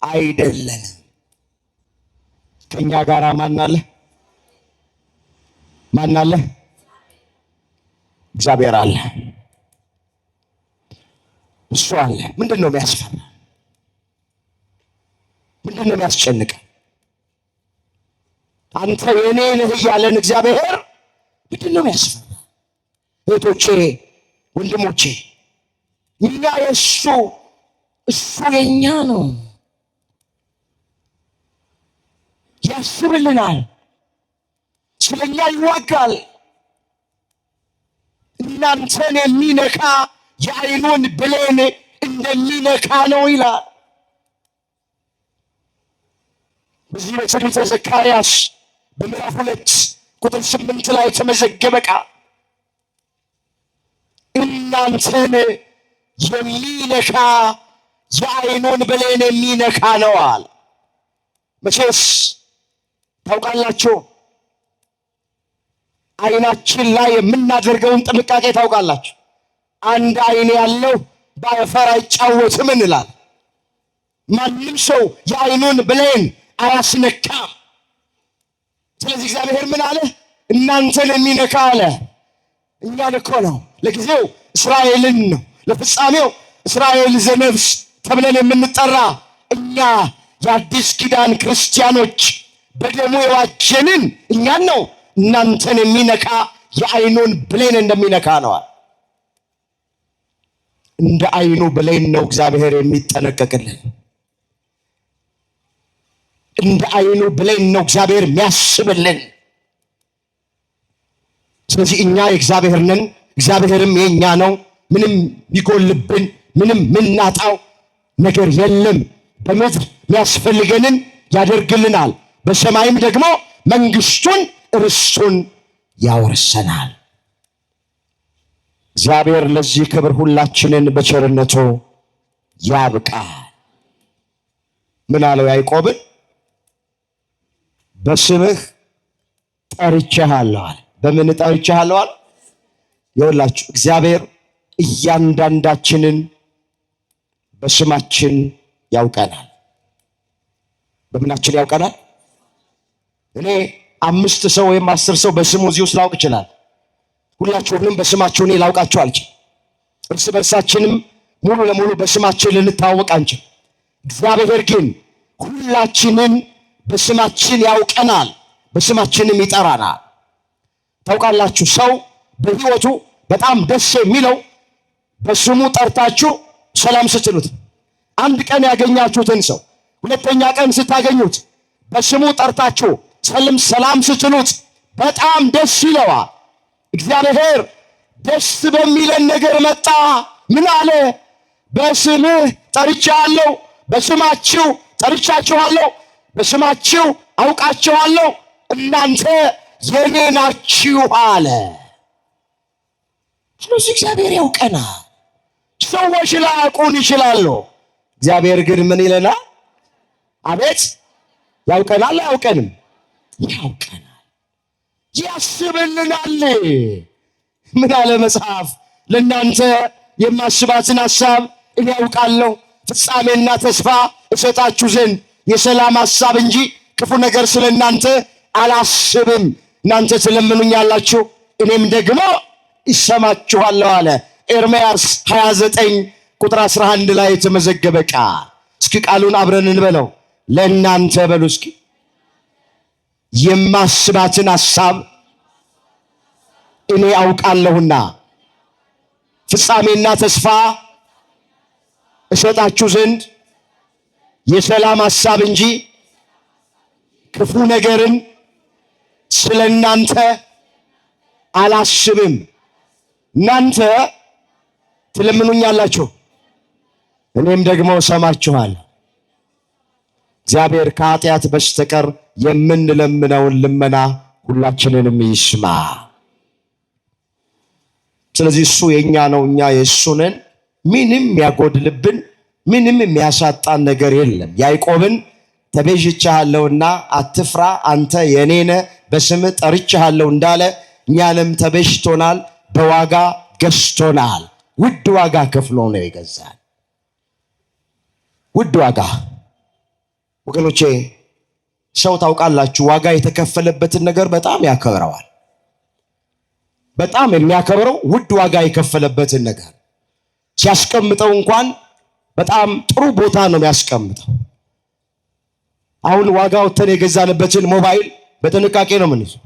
አይደለንም። ከኛ ጋር ማን አለ? ማን አለ? እግዚአብሔር አለ። እሱ አለ። ምንድን ነው የሚያስፈራ? ምንድን ነው የሚያስጨንቅ? አንተ የኔ ነህ እያለን እግዚአብሔር ምንድን ነው የሚያስፈራ? እህቶቼ፣ ወንድሞቼ፣ እኛ የእሱ እሱ የኛ ነው። ያስብልናል፣ ስለኛ ይዋጋል። እናንተን የሚነካ የዓይኑን ብሌን እንደሚነካ ነው ይላል። በዚህ በትንቢተ ዘካርያስ በምዕራፍ 2 ቁጥር 8 ላይ የተመዘገበ ቃል እናንተን የሚነካ የዓይኑን ብሌን የሚነካ ነው አለ። መቼስ ታውቃላችሁ፣ ዓይናችን ላይ የምናደርገውን ጥንቃቄ ታውቃላችሁ። አንድ ዓይን ያለው በአፈር አይጫወትም እንላለን። ማንም ሰው የዓይኑን ብሌን አያስነካም። ስለዚህ እግዚአብሔር ምን አለ? እናንተን የሚነካ አለ። እኛን እኮ ነው። ለጊዜው እስራኤልን ነው፣ ለፍጻሜው እስራኤል ዘነፍስ ተብለን የምንጠራ እኛ የአዲስ ኪዳን ክርስቲያኖች በደሙ የዋጀንን እኛን ነው። እናንተን የሚነካ የዓይኑን ብሌን እንደሚነካ ነዋል። እንደ ዓይኑ ብሌን ነው እግዚአብሔር የሚጠነቀቅልን። እንደ ዓይኑ ብሌን ነው እግዚአብሔር የሚያስብልን። ስለዚህ እኛ የእግዚአብሔር ነን፣ እግዚአብሔርም የኛ ነው። ምንም የሚጎልብን ምንም ምናጣው ነገር የለም። በምድር የሚያስፈልገንን ያደርግልናል፣ በሰማይም ደግሞ መንግስቱን ርስቱን ያወርሰናል። እግዚአብሔር ለዚህ ክብር ሁላችንን በቸርነቱ ያብቃል። ምን አለው ያዕቆብን? በስምህ ጠርቼሃለሁ አለ። በምን ጠርቼሃለሁ አለ? ይኸውላችሁ እግዚአብሔር እያንዳንዳችንን በስማችን ያውቀናል። በምናችን ያውቀናል? እኔ 5 ሰው ወይም 10 ሰው በስሙ እዚህ ውስጥ ላውቅ ይችላል። ሁላችሁንም በስማችሁ እኔ ላውቃችሁ አልችል። እርስ በርሳችንም ሙሉ ለሙሉ በስማችን ልንታወቅ አንችል። እግዚአብሔር ግን ሁላችንን በስማችን ያውቀናል፣ በስማችንም ይጠራናል። ታውቃላችሁ ሰው በሕይወቱ በጣም ደስ የሚለው በስሙ ጠርታችሁ ሰላም ስትሉት። አንድ ቀን ያገኛችሁትን ሰው ሁለተኛ ቀን ስታገኙት በስሙ ጠርታችሁ ሰላም ስትሉት በጣም ደስ ይለዋል። እግዚአብሔር ደስ በሚለን ነገር መጣ። ምን አለ? በስምህ ጠርቻለሁ፣ በስማችሁ ጠርቻችኋለሁ፣ በስማችሁ አውቃችኋለሁ፣ እናንተ የኔ ናችሁ አለ። ስለዚህ እግዚአብሔር ያውቀናል። ሰዎች ላያውቁን ይችላሉ። እግዚአብሔር ግን ምን ይለናል? አቤት ያውቀናል። አያውቀንም? ያውቀናል፣ ያስብልናል። ምን አለ መጽሐፍ? ለእናንተ የማስባትን ሐሳብ እኔ ያውቃለሁ፣ ፍጻሜና ተስፋ እሰጣችሁ ዘንድ የሰላም ሐሳብ እንጂ ክፉ ነገር ስለ እናንተ አላስብም። እናንተ ትለምኑኛላችሁ፣ እኔም ደግሞ ይሰማችኋለሁ አለ። ኤርምያስ 29 ቁጥር 11 ላይ የተመዘገበ ቃል። እስኪ ቃሉን አብረን እንበለው። ለእናንተ በሉ እስኪ የማስባትን ሐሳብ እኔ አውቃለሁና ፍጻሜና ተስፋ እሰጣችሁ ዘንድ የሰላም ሐሳብ እንጂ ክፉ ነገርን ስለ እናንተ አላስብም። እናንተ ትለምኑኛላችሁ፣ እኔም ደግሞ እሰማችኋለሁ። እግዚአብሔር ከኃጢአት በስተቀር የምንለምነውን ልመና ሁላችንንም ይስማ። ስለዚህ እሱ የኛ ነው፣ እኛ የእሱ ነን። ምንም ያጎድልብን ምንም የሚያሳጣን ነገር የለም። ያዕቆብን ተቤዥቻለሁና አትፍራ፣ አንተ የኔ ነህ፣ በስምህ ጠርቼሃለሁ እንዳለ እኛንም ተቤዥቶናል፣ በዋጋ ገዝቶናል። ውድ ዋጋ ከፍሎ ነው የገዛን። ውድ ዋጋ ወገኖቼ፣ ሰው ታውቃላችሁ ዋጋ የተከፈለበትን ነገር በጣም ያከብረዋል። በጣም የሚያከብረው ውድ ዋጋ የከፈለበትን ነገር ሲያስቀምጠው እንኳን በጣም ጥሩ ቦታ ነው የሚያስቀምጠው። አሁን ዋጋ ወጥተን የገዛንበትን ሞባይል በጥንቃቄ ነው የምንይዘው።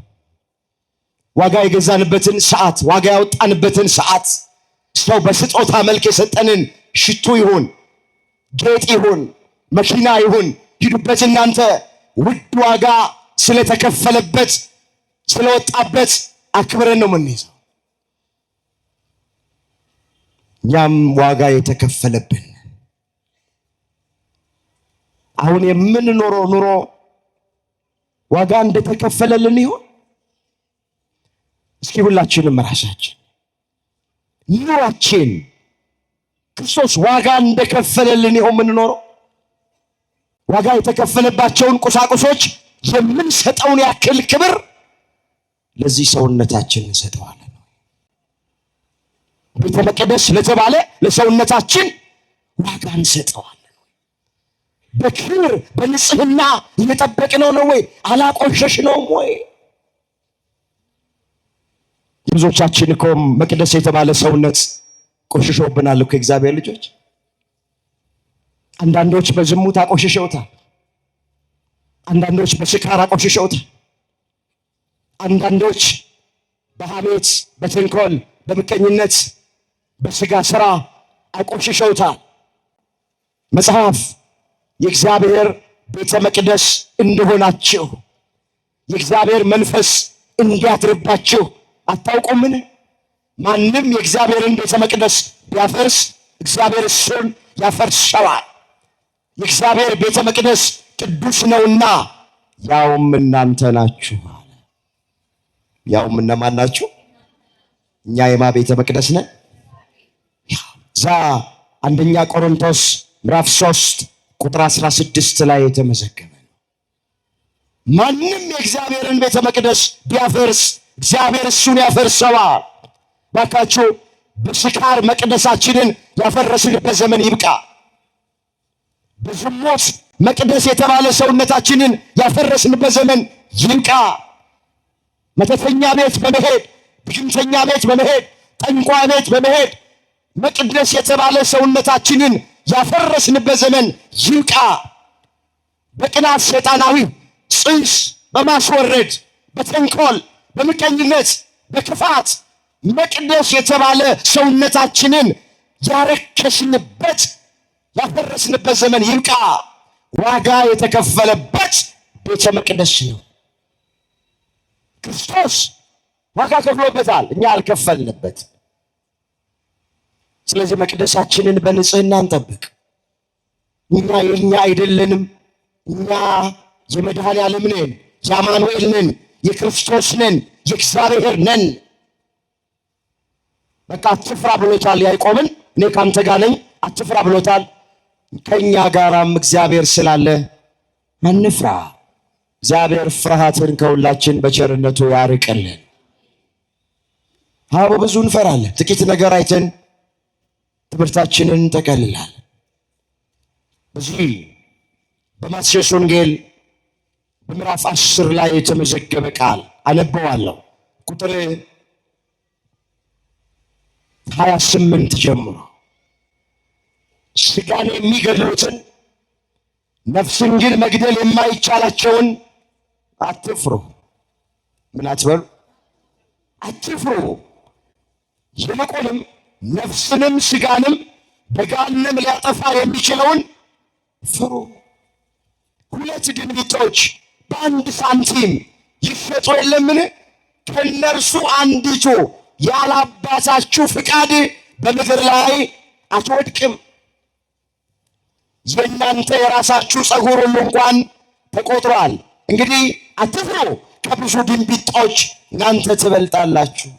ዋጋ የገዛንበትን ሰዓት፣ ዋጋ ያወጣንበትን ሰዓት፣ ሰው በስጦታ መልክ የሰጠንን ሽቱ ይሁን ጌጥ ይሁን መኪና ይሁን ሂዱበት እናንተ ውድ ዋጋ ስለተከፈለበት ስለወጣበት አክብረን ነው የምንይዘው። እኛም ዋጋ የተከፈለብን አሁን የምንኖረው ኑሮ ዋጋ እንደተከፈለልን ይሆን? እስኪ ሁላችንም ራሳችን ኑሯችን ክርስቶስ ዋጋ እንደከፈለልን ይሆን የምንኖረው? ዋጋ የተከፈለባቸውን ቁሳቁሶች የምንሰጠውን ያክል ክብር ለዚህ ሰውነታችን እንሰጠዋለን። ቤተ መቅደስ ለተባለ ለሰውነታችን ዋጋ እንሰጠዋለን። በክብር በንጽህና እየጠበቅነው ነው ወይ? አላቆሸሽነውም ወይ? ብዙዎቻችን እኮ መቅደስ የተባለ ሰውነት ቆሽሾብናል እኮ እግዚአብሔር ልጆች። አንዳንዶች በዝሙት አቆሽሸውታል። አንዳንዶች በስካር አቆሽሸውታል። አንዳንዶች በሐሜት፣ በተንኮል፣ በምቀኝነት፣ በስጋ ስራ አቆሽሸውታል። መጽሐፍ የእግዚአብሔር ቤተ መቅደስ እንደሆናችሁ የእግዚአብሔር መንፈስ እንዲያድርባችሁ አታውቁምን? ማንም የእግዚአብሔርን ቤተ መቅደስ ቢያፈርስ እግዚአብሔር እሱን ያፈርሰዋል። የእግዚአብሔር ቤተ መቅደስ ቅዱስ ነውና ያውም እናንተ ናችሁ አለ። ያውም እነማን ናችሁ? እኛ የማ ቤተ መቅደስ ነን? ዛ አንደኛ ቆሮንቶስ ምዕራፍ 3 ቁጥር 16 ላይ የተመዘገበ ነው። ማንም የእግዚአብሔርን ቤተ መቅደስ ቢያፈርስ እግዚአብሔር እሱን ያፈርሰዋል። ባካችሁ በስካር መቅደሳችንን ያፈረስንበት ዘመን ይብቃ። በዝሙት መቅደስ የተባለ ሰውነታችንን ያፈረስንበት ዘመን ይብቃ። መተተኛ ቤት በመሄድ ድግምተኛ ቤት በመሄድ ጠንቋይ ቤት በመሄድ መቅደስ የተባለ ሰውነታችንን ያፈረስንበት ዘመን ይብቃ። በቅናት ሰይጣናዊ ጽንስ በማስወረድ በተንኮል በምቀኝነት በክፋት መቅደስ የተባለ ሰውነታችንን ያረከስንበት ያፈረስንበት ዘመን ይብቃ። ዋጋ የተከፈለበት ቤተ መቅደስ ነው። ክርስቶስ ዋጋ ከፍሎበታል፣ እኛ አልከፈልንበት። ስለዚህ መቅደሳችንን በንጽህና እንጠብቅ። እኛ የኛ አይደለንም። እኛ የመድኃኔዓለም ነን፣ የአማኑኤል ነን፣ የክርስቶስ ነን፣ የእግዚአብሔር ነን። በቃ አትፍራ ብሎታል ያዕቆብን። እኔ ካንተ ጋር ነኝ አትፍራ ብሎታል። ከኛ ጋራም እግዚአብሔር ስላለ አንፍራ። እግዚአብሔር ፍርሃትን ከሁላችን በቸርነቱ ያርቅልን። አዎ ብዙ እንፈራለን። ጥቂት ነገር አይተን ትምህርታችንን እንጠቀልላለን። በዚህ በማቴዎስ ወንጌል በምዕራፍ 10 ላይ የተመዘገበ ቃል አነበዋለሁ። ቁጥር 28 ጀምሮ ስጋን የሚገድሉትን ነፍስን ግን መግደል የማይቻላቸውን አትፍሩ። ምን አትበሉ? አትፍሩ። ይልቁንም ነፍስንም ስጋንም በገሃነም ሊያጠፋ የሚችለውን ፍሩ። ሁለት ድንቢጦች በአንድ ሳንቲም ይሸጡ የለምን? ከእነርሱ አንዲቱ ያለ አባታችሁ ፍቃድ በምድር ላይ አትወድቅም። የእናንተ የራሳችሁ ፀጉር ሁሉ እንኳን ተቆጥሯል። እንግዲህ አትፍሩ፣ ከብዙ ድንቢጦች እናንተ ትበልጣላችሁ።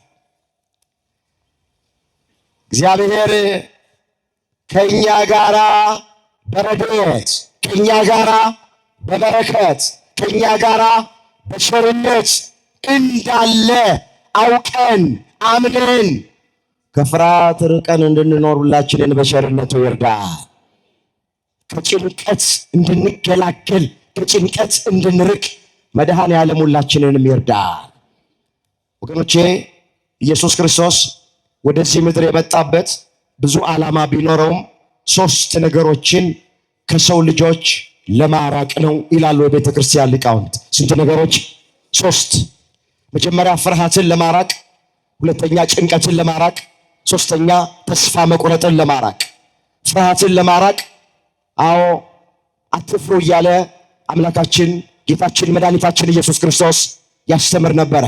እግዚአብሔር ከእኛ ጋራ በረድኤት ከእኛ ጋራ በበረከት ከእኛ ጋራ በቸርነት እንዳለ አውቀን አምነን ከፍርሃት ርቀን እንድንኖር ሁላችንን በቸርነቱ ይርዳል። ከጭንቀት እንድንገላገል ከጭንቀት እንድንርቅ መድኃኔዓለም ሁላችንንም ይርዳል። ወገኖቼ ኢየሱስ ክርስቶስ ወደዚህ ምድር የመጣበት ብዙ ዓላማ ቢኖረውም 3 ነገሮችን ከሰው ልጆች ለማራቅ ነው ይላሉ የቤተ ክርስቲያን ሊቃውንት። ስንት ነገሮች? 3። መጀመሪያ ፍርሃትን ለማራቅ፣ ሁለተኛ ጭንቀትን ለማራቅ፣ ሶስተኛ ተስፋ መቁረጥን ለማራቅ። ፍርሃትን ለማራቅ አዎ አትፍሩ እያለ አምላካችን ጌታችን መድኃኒታችን ኢየሱስ ክርስቶስ ያስተምር ነበረ።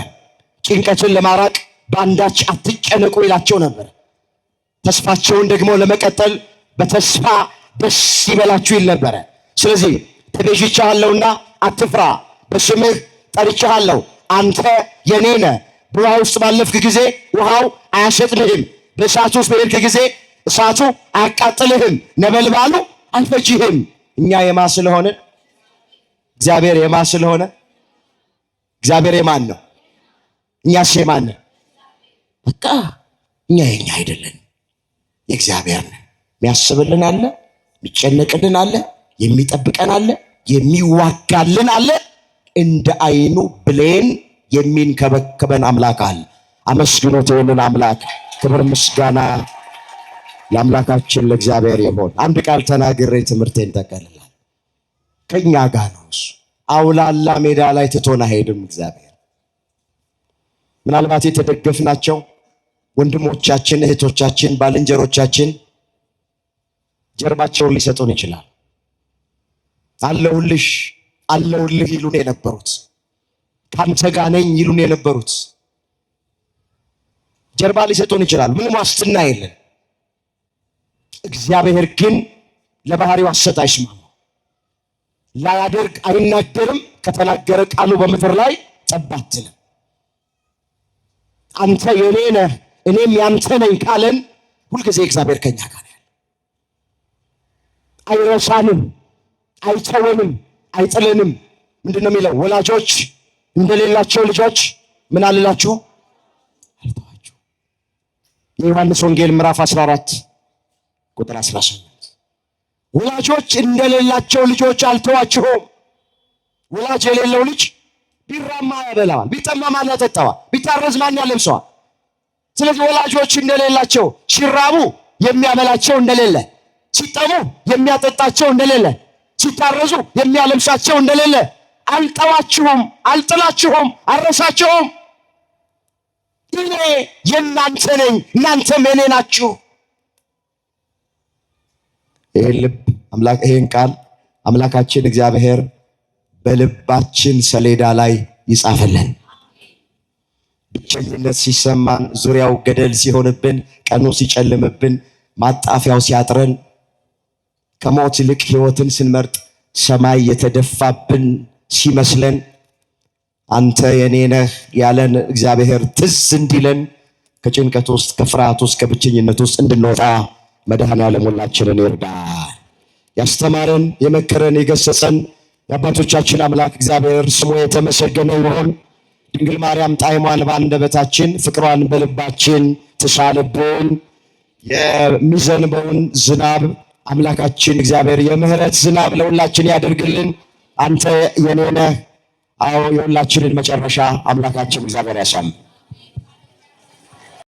ጭንቀትን ለማራቅ በአንዳች አትጨነቁ ይላቸው ነበር። ተስፋቸውን ደግሞ ለመቀጠል በተስፋ ደስ ይበላችሁ ይል ነበረ። ስለዚህ ተቤዥቻለሁና አትፍራ፣ በስምህ ጠርቼሃለሁ፣ አንተ የኔ ነህ። በውሃ ውስጥ ባለፍክ ጊዜ ውሃው አያሰጥምህም፣ በእሳቱ ውስጥ በሄድክ ጊዜ እሳቱ አያቃጥልህም፣ ነበልባሉ አይፈጅህም። እኛ የማ ስለሆነ እግዚአብሔር የማ ስለሆነ እግዚአብሔር የማን ነው? እኛስ የማን ነን? በቃ እኛ የኛ አይደለን፣ የእግዚአብሔር ነን። የሚያስብልን አለ፣ የሚጨነቅልን አለ፣ የሚጠብቀን አለ፣ የሚዋጋልን አለ፣ እንደ አይኑ ብሌን የሚንከበከበን አምላክ አለ። አመስግኖት ይህንን አምላክ። ክብር ምስጋና ለአምላካችን ለእግዚአብሔር ይሁን። አንድ ቃል ተናግሬ ትምህርቴን ጠቀልላለሁ። ከኛ ጋር ነው እሱ። አውላላ ሜዳ ላይ ትቶን አይሄድም እግዚአብሔር። ምናልባት የተደገፍናቸው ወንድሞቻችን፣ እህቶቻችን፣ ባልንጀሮቻችን ጀርባቸውን ሊሰጡን ይችላል። አለሁልሽ አለሁልህ ይሉን የነበሩት፣ ካንተ ጋር ነኝ ይሉን የነበሩት ጀርባ ሊሰጡን ይችላል። ምንም ዋስትና የለን። እግዚአብሔር ግን ለባህሪው አሰጥ አይስማማም። ላያደርግ አይናገርም። ከተናገረ ቃሉ በምድር ላይ ጠብ አትልም። አንተ የኔ ነህ እኔም ያንተ ነኝ ካለን ሁልጊዜ እግዚአብሔር ከኛ ጋር ነው። አይረሳንም፣ አይተወንም፣ አይጥለንም። ምንድን ነው የሚለው? ወላጆች እንደሌላቸው ልጆች ምን አልላችሁ አልተዋችሁ። የዮሐንስ ወንጌል ምዕራፍ 14 ቁጥር 18 ወላጆች እንደሌላቸው ልጆች አልተዋችሁም። ወላጅ የሌለው ልጅ ቢራማ ያበላዋል፣ ቢጠማ ማን ያጠጣዋል፣ ቢታረዝ ማን ያለብሰዋል። ስለዚህ ወላጆች እንደሌላቸው፣ ሲራቡ የሚያበላቸው እንደሌለ፣ ሲጠሙ የሚያጠጣቸው እንደሌለ፣ ሲታረዙ የሚያለብሳቸው እንደሌለ፣ አልጠዋችሁም፣ አልጥላችሁም፣ አልረሳችሁም። እኔ የእናንተ ነኝ እናንተም የኔ ናችሁ። ይህን ቃል አምላካችን እግዚአብሔር በልባችን ሰሌዳ ላይ ይጻፍልን። ብቸኝነት ሲሰማን፣ ዙሪያው ገደል ሲሆንብን፣ ቀኑ ሲጨልምብን፣ ማጣፊያው ሲያጥረን፣ ከሞት ይልቅ ሕይወትን ስንመርጥ ሰማይ የተደፋብን ሲመስለን አንተ የኔ ነህ ያለን እግዚአብሔር ትዝ እንዲለን ከጭንቀት ውስጥ፣ ከፍርሃት ውስጥ፣ ከብቸኝነት ውስጥ እንድንወጣ መድኃኔዓለም ሁላችንን ይርዳል። ያስተማረን፣ የመከረን፣ የገሰጸን የአባቶቻችን አምላክ እግዚአብሔር ስሙ የተመሰገነ ይሁን። ድንግል ማርያም ጣዕሟን በአንደበታችን ፍቅሯን በልባችን ትሳልብን። የሚዘንበውን ዝናብ አምላካችን እግዚአብሔር የምህረት ዝናብ ለሁላችን ያደርግልን። አንተ የኔ ነህ። አዎ የሁላችንን መጨረሻ አምላካችን እግዚአብሔር ያሳምር።